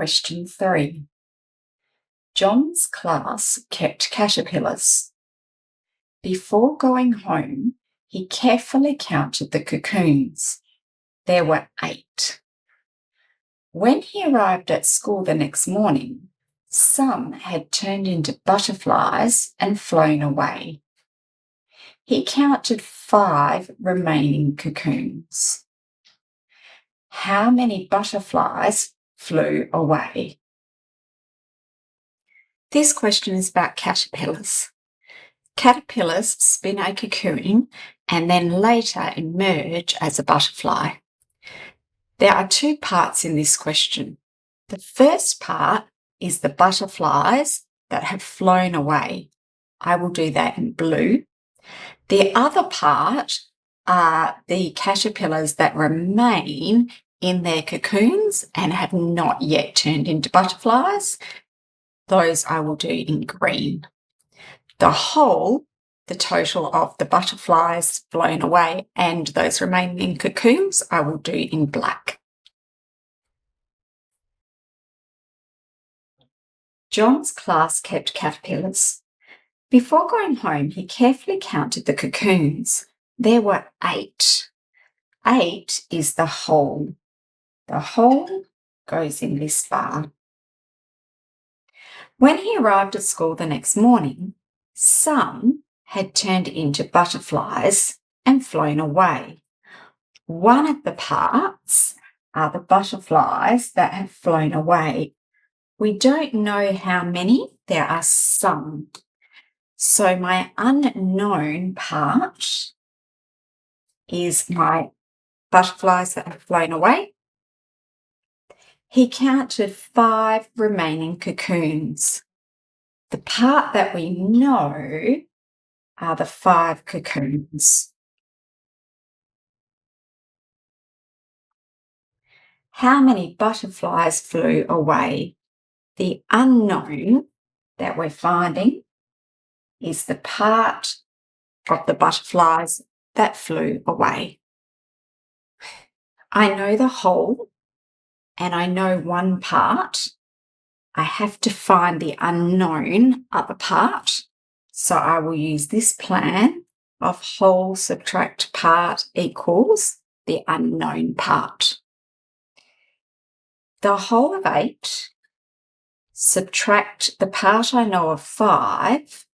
Question 3. John's class kept caterpillars. Before going home, he carefully counted the cocoons. There were 8. When he arrived at school the next morning, some had turned into butterflies and flown away. He counted 5 remaining cocoons. How many butterflies flew away? This question is about caterpillars. Caterpillars spin a cocoon and then later emerge as a butterfly. There are 2 parts in this question. The first part is the butterflies that have flown away. I will do that in blue. The other part are the caterpillars that remain in their cocoons and have not yet turned into butterflies. Those I will do in green. The whole, the total of the butterflies flown away and those remaining cocoons, I will do in black. John's class kept caterpillars. Before going home, he carefully counted the cocoons. There were 8. 8 is the whole. The whole goes in this bar. When he arrived at school the next morning, some had turned into butterflies and flown away. One of the parts are the butterflies that have flown away. We don't know how many, there are some. So my unknown part is my butterflies that have flown away. He counted 5 remaining cocoons. The part that we know are the 5 cocoons. How many butterflies flew away? The unknown that we're finding is the part of the butterflies that flew away. I know the whole and I know one part. I have to find the unknown other part. So I will use this plan of whole subtract part equals the unknown part. The whole of 8 subtract the part I know of 5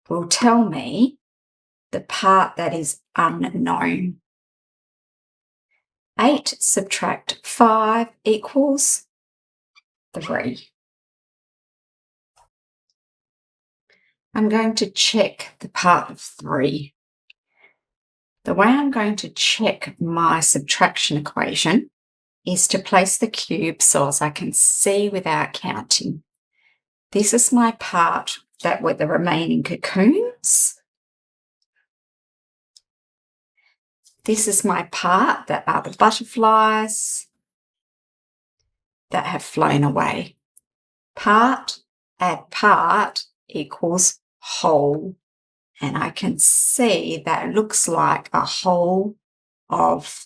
will tell me the part that is unknown. 8 subtract 5 equals 3. I'm going to check the part of 3. The way I'm going to check my subtraction equation is to place the cube so as I can see without counting. This is my part that were the remaining cocoons. This is my part that are the butterflies that have flown away. Part add part equals whole. And I can see that looks like a whole of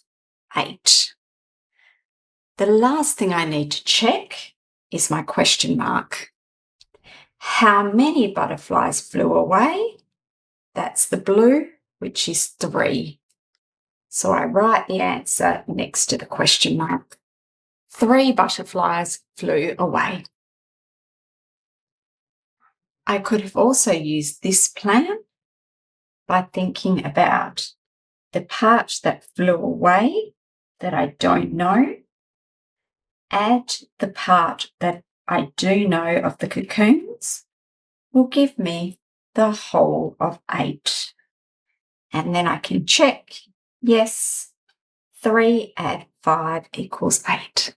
8. The last thing I need to check is my question mark. How many butterflies flew away? That's the blue, which is 3. So I write the answer next to the question mark. 3 butterflies flew away. I could have also used this plan by thinking about the part that flew away that I don't know, add the part that I do know of the cocoons, will give me the whole of 8. And then I can check, yes, 3 add 5 equals 8.